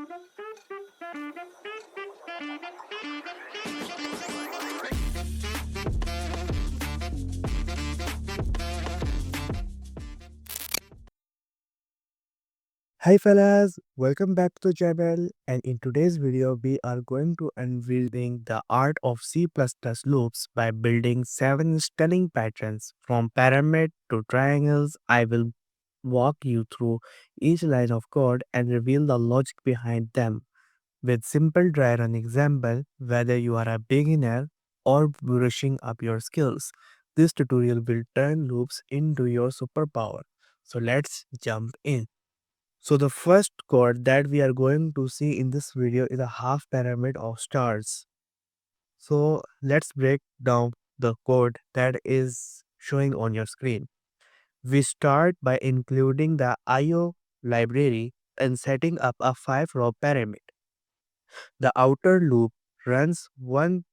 Hi fellas, welcome back to the channel, and in today's video we are going to unveiling the art of C++ loops by building 7 stunning patterns from pyramid to triangles. I will walk you through each line of code and reveal the logic behind them with simple dry run example. Whether you are a beginner or brushing up your skills, this tutorial will turn loops into your superpower. So let's jump in. So the first chord that we are going to see in this video is a half pyramid of stars. So let's break down the code that is showing on your screen. We start by including the IO library and setting up a 5-row pyramid. The outer loop runs once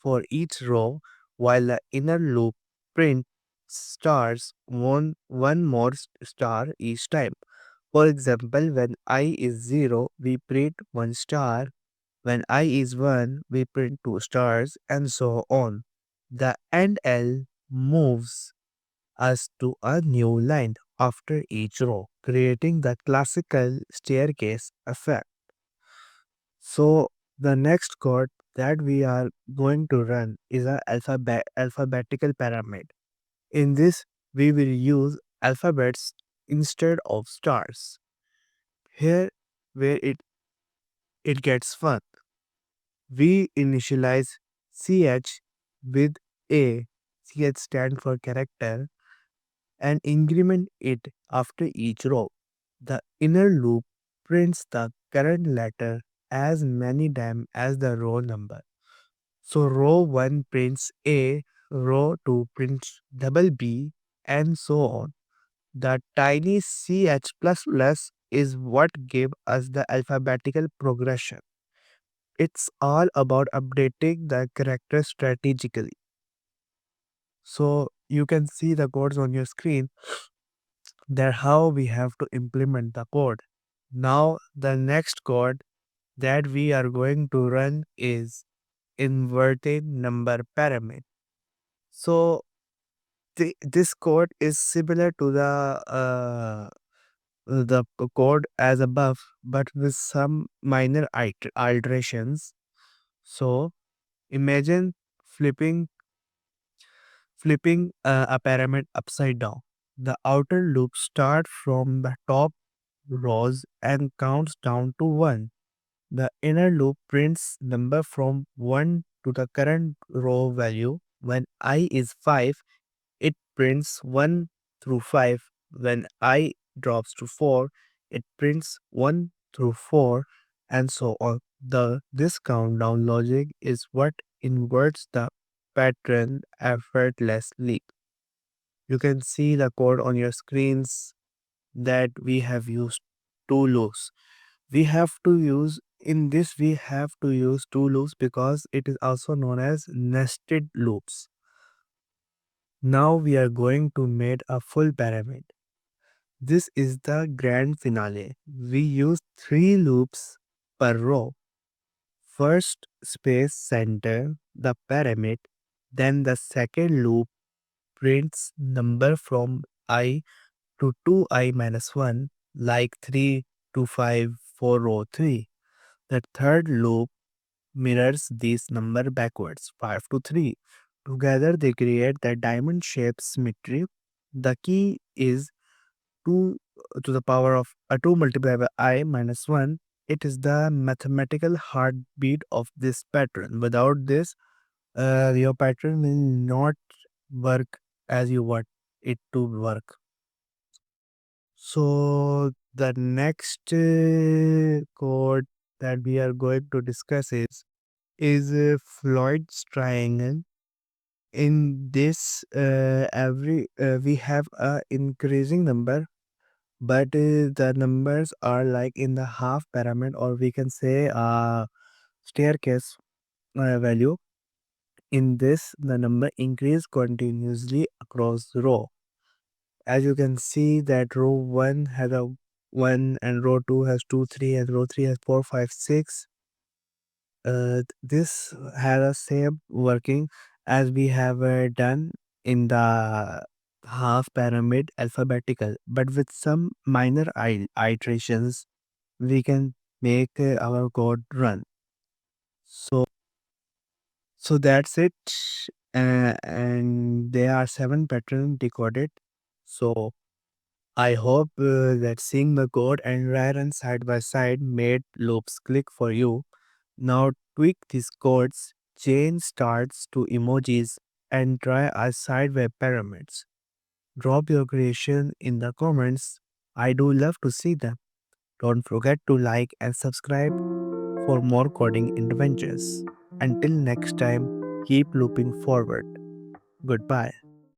for each row while the inner loop prints stars one more star each time. For example, when I is 0, we print 1 star. When I is 1, we print 2 stars, and so on. The end L moves us to a new line after each row, creating the classical staircase effect. So, the next code that we are going to run is a alphabetical pyramid. In this, we will use alphabets instead of stars. Here, where it gets fun. We initialize CH with A, CH stand for character, and increment it after each row. The inner loop prints the current letter as many times as the row number. So row 1 prints A, row 2 prints double B, and so on. The tiny CH++ is what gave us the alphabetical progression. It's all about updating the character strategically. So you can see the codes on your screen that how we have to implement the code. Now the next code that we are going to run is inverted number pyramid. So this code is similar to the code as above, but with some minor alterations. So imagine flipping a pyramid upside down. The outer loop starts from the top rows and counts down to 1. The inner loop prints number from 1 to the current row value. When I is 5, it prints 1 through 5. When I drops to 4, it prints 1 through 4, and so on. This countdown logic is what inverts the pattern effortlessly. You can see the code on your screens that we have used two loops. We have to use two loops because it is also known as nested loops. Now we are going to make a full pyramid. This is the grand finale. We use 3 loops per row. First space center the pyramid, then the second loop prints number from I to 2i minus 1 like 3 to 5 for row 3. The third loop mirrors this number backwards 5 to 3. Together they create the diamond shaped symmetry. The key is 2 to the power of 2 multiplied by I minus 1. It is the mathematical heartbeat of this pattern. Without this, your pattern will not work as you want it to work. So the next code that we are going to discuss is Floyd's triangle. In this, every we have a increasing number, but the numbers are like in the half pyramid, or we can say staircase value. In this, the number increase continuously across the row. As you can see that row 1 has a 1 and row 2 has 2, 3 and row 3 has 4, 5, 6. This has a same working as we have done in the half pyramid alphabetical, but with some minor iterations we can make our code run. So that's it. And there are 7 patterns decoded. So I hope that seeing the code and run side by side made loops click for you. Now tweak these codes, change starts to emojis, and try a sideway pyramids. Drop your creation in the comments. I do love to see them. Don't forget to like and subscribe for more coding adventures. Until next time, keep looping forward. Goodbye.